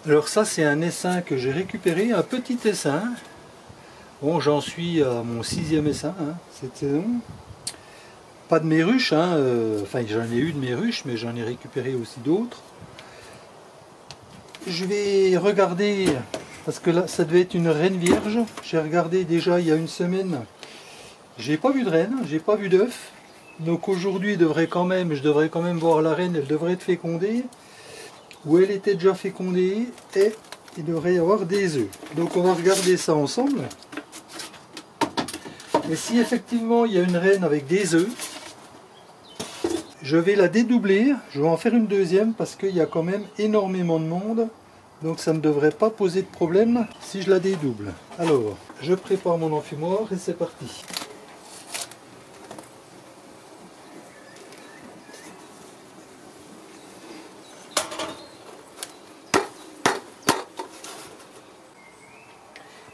Alors ça c'est un essaim que j'ai récupéré, un petit essaim. Bon, j'en suis à mon 6e essaim cette saison. Pas de méruches, enfin j'en ai eu de méruches, mais j'en ai récupéré aussi d'autres. Je vais regarder, parce que là ça devait être une reine vierge. J'ai regardé déjà il y a une semaine, j'ai pas vu de reine, j'ai pas vu d'œuf. Donc aujourd'hui je devrais quand même voir la reine, elle devrait être fécondée. Ou elle était déjà fécondée et il devrait y avoir des œufs. Donc on va regarder ça ensemble. Et si effectivement il y a une reine avec des œufs, je vais la dédoubler. Je vais en faire une deuxième parce qu'il y a quand même énormément de monde. Donc ça ne devrait pas poser de problème si je la dédouble. Alors, je prépare mon enfumoir et c'est parti.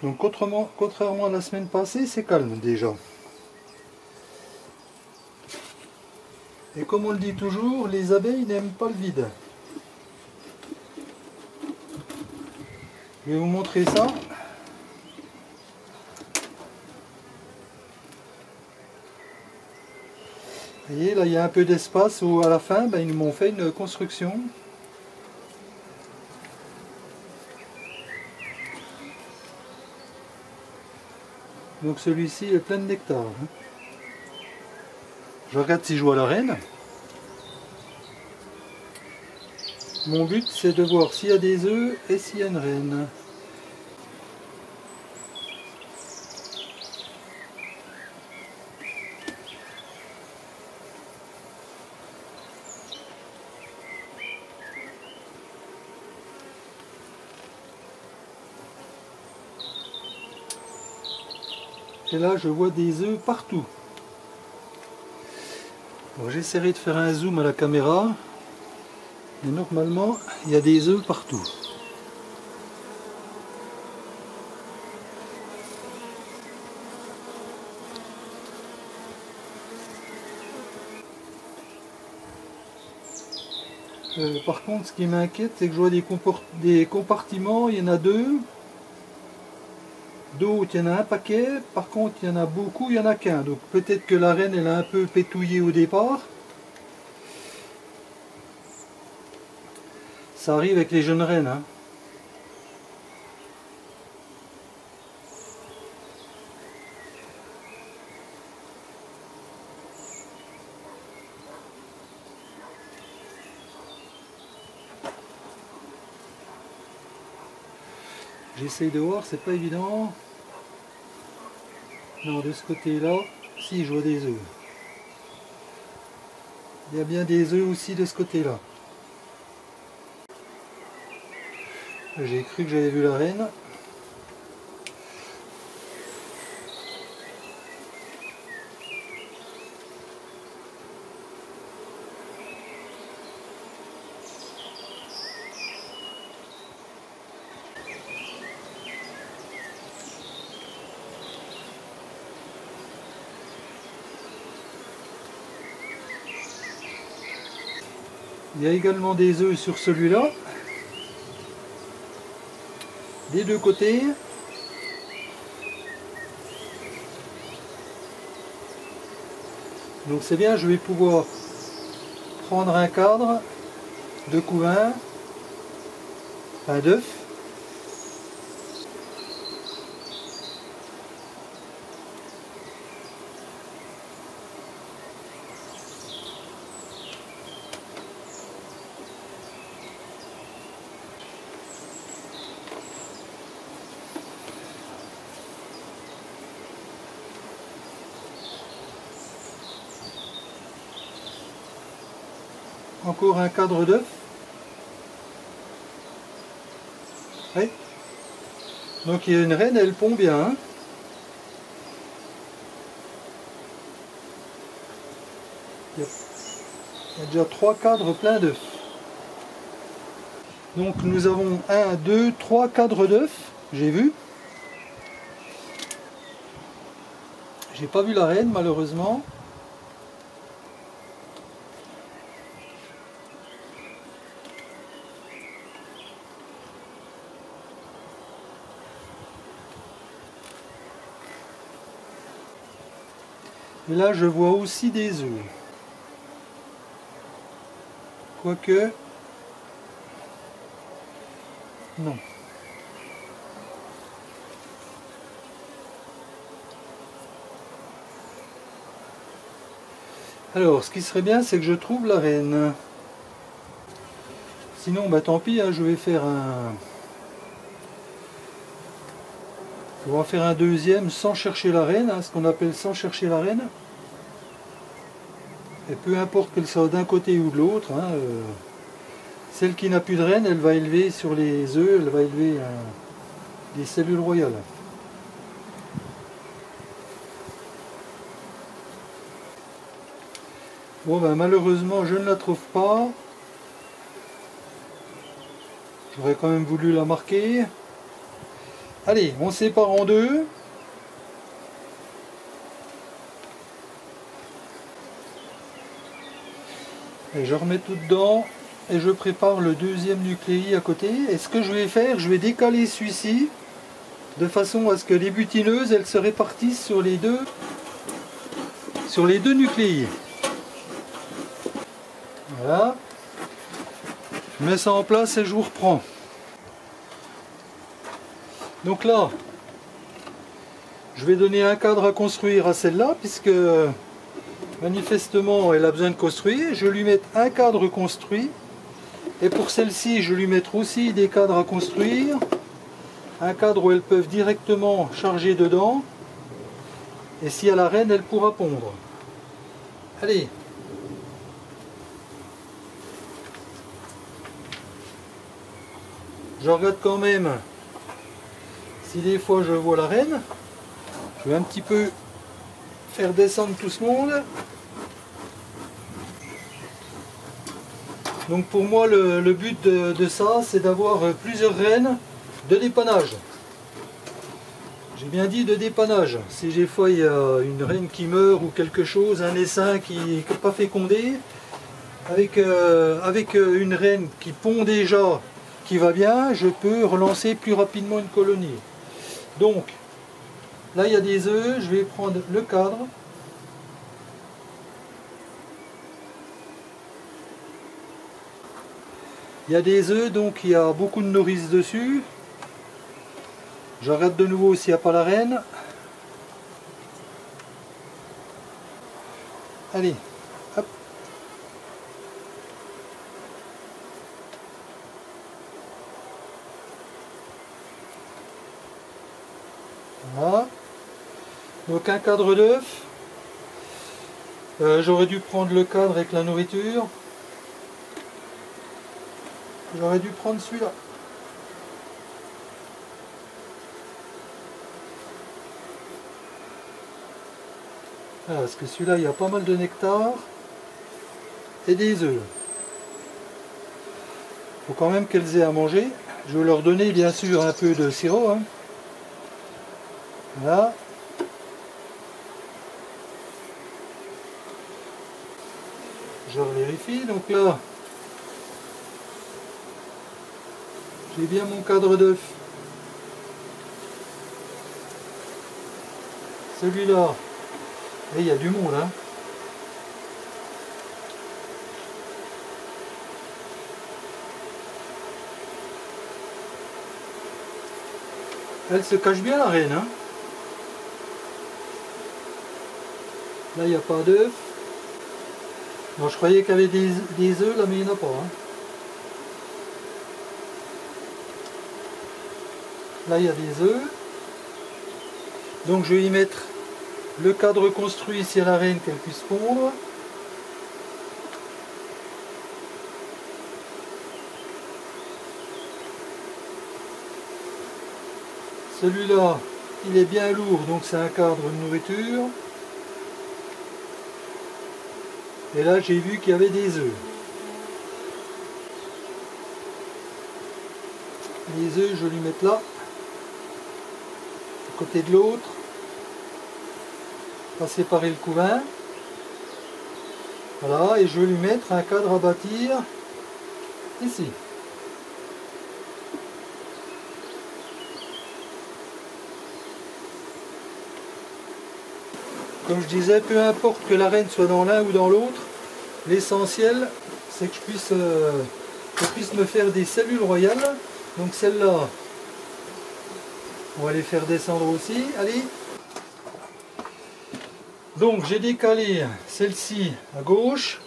Donc contrairement à la semaine passée, c'est calme déjà. Et comme on le dit toujours, les abeilles n'aiment pas le vide. Je vais vous montrer ça. Vous voyez, là il y a un peu d'espace où à la fin, ils m'ont fait une construction. Donc celui-ci est plein de nectar. Je regarde si je vois la reine. Mon but c'est de voir s'il y a des œufs et s'il y a une reine. Et là je vois des œufs partout. J'essaierai de faire un zoom à la caméra. Et normalement il y a des œufs partout. Par contre ce qui m'inquiète c'est que je vois des compartiments, il y en a deux. D'autres, il y en a un paquet, par contre il y en a beaucoup, il n'y en a qu'un. Donc peut-être que la reine elle a un peu pétouillé au départ. Ça arrive avec les jeunes reines. J'essaye de voir, c'est pas évident. Non, de ce côté-là, si je vois des œufs. Il y a bien des œufs aussi de ce côté-là. J'ai cru que j'avais vu la reine. Il y a également des œufs sur celui-là. Des deux côtés. Donc c'est bien, je vais pouvoir prendre un cadre de couvain, un d'œuf. Encore un cadre d'œuf. Oui. Donc il y a une reine, elle pond bien. Il y a déjà 3 cadres pleins d'œufs. Donc nous avons 1, 2, 3 cadres d'œufs, j'ai vu. J'ai pas vu la reine malheureusement. Et là, je vois aussi des œufs. Quoique... non. Alors, ce qui serait bien, c'est que je trouve la reine. Sinon, bah tant pis, hein, je vais faire un... on va faire un deuxième sans chercher la reine, hein, ce qu'on appelle sans chercher la reine. Et peu importe qu'elle soit d'un côté ou de l'autre, hein, celle qui n'a plus de reine, elle va élever sur les œufs, elle va élever des cellules royales. Bon ben malheureusement je ne la trouve pas. J'aurais quand même voulu la marquer. Allez, on sépare en deux. Et je remets tout dedans et je prépare le deuxième nucléi à côté. Et ce que je vais faire, je vais décaler celui-ci de façon à ce que les butineuses elles se répartissent sur les deux nucléi. Voilà. Je mets ça en place et je vous reprends. Donc là, je vais donner un cadre à construire à celle-là, puisque manifestement elle a besoin de construire. Je vais lui mettre un cadre construit. Et pour celle-ci, je vais lui mettre aussi des cadres à construire. Un cadre où elles peuvent directement charger dedans. Et si elle a la reine, elle pourra pondre. Allez. Je regarde quand même si des fois je vois la reine. Je vais un petit peu faire descendre tout ce monde. Donc pour moi le but de ça c'est d'avoir plusieurs reines de dépannage. J'ai bien dit de dépannage. Si des fois il y a une reine qui meurt ou quelque chose, un essaim qui n'est pas fécondé, avec une reine qui pond déjà, qui va bien, je peux relancer plus rapidement une colonie. Donc là il y a des œufs, je vais prendre le cadre. Il y a des œufs, donc il y a beaucoup de nourrice dessus. Je regarde de nouveau s'il n'y a pas la reine. Allez, hop. Voilà. Donc un cadre d'œuf. J'aurais dû prendre le cadre avec la nourriture. J'aurais dû prendre celui-là. Parce que celui-là, il y a pas mal de nectar et des œufs. Il faut quand même qu'elles aient à manger. Je vais leur donner bien sûr un peu de sirop. Hein. Voilà. Je vérifie. Donc là, j'ai bien mon cadre d'œuf. Celui-là, et il y a du monde. Hein. Elle se cache bien la reine. Hein. Là, il n'y a pas d'œuf. Bon, je croyais qu'il y avait des œufs là, mais il n'y en a pas. Hein. Là, il y a des œufs. Donc, je vais y mettre le cadre construit ici à la reine qu'elle puisse pondre. Celui-là, il est bien lourd, donc c'est un cadre de nourriture. Et là, j'ai vu qu'il y avait des œufs. Les œufs, je vais les mettre là, à côté de l'autre. On va séparer le couvain. Voilà, et je vais lui mettre un cadre à bâtir ici. Comme je disais, peu importe que la reine soit dans l'un ou dans l'autre, l'essentiel c'est que je puisse me faire des cellules royales. Donc celle-là, on va les faire descendre aussi. Allez. Donc j'ai décalé celle-ci à gauche.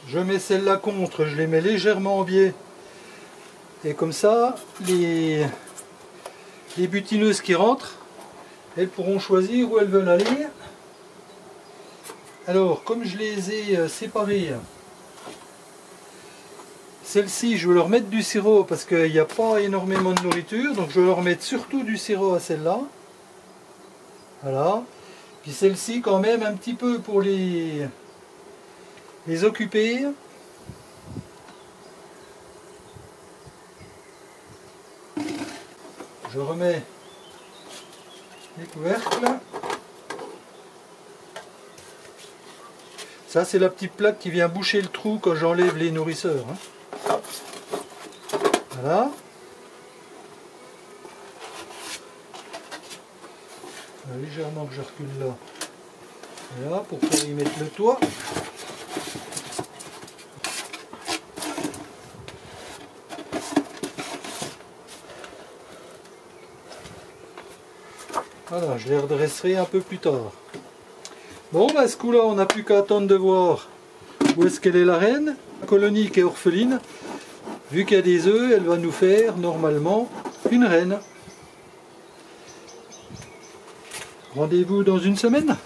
Je mets celle-là contre, je les mets légèrement en biais. Et comme ça, les butineuses qui rentrent, elles pourront choisir où elles veulent aller. Alors, comme je les ai séparées, celle-ci, je vais leur mettre du sirop parce qu'il n'y a pas énormément de nourriture. Donc, je vais leur mettre surtout du sirop à celle-là. Voilà. Puis celle-ci, quand même, un petit peu pour les occuper. Je remets les couvercles. Ça, c'est la petite plaque qui vient boucher le trou quand j'enlève les nourrisseurs. Voilà. Légèrement que je recule là. Voilà, pour pouvoir y mettre le toit. Voilà, je les redresserai un peu plus tard. Bon, bah, ce coup-là, on n'a plus qu'à attendre de voir où est-ce qu'elle est la reine. La colonie qui est orpheline, vu qu'il y a des œufs, elle va nous faire normalement une reine. Rendez-vous dans une semaine.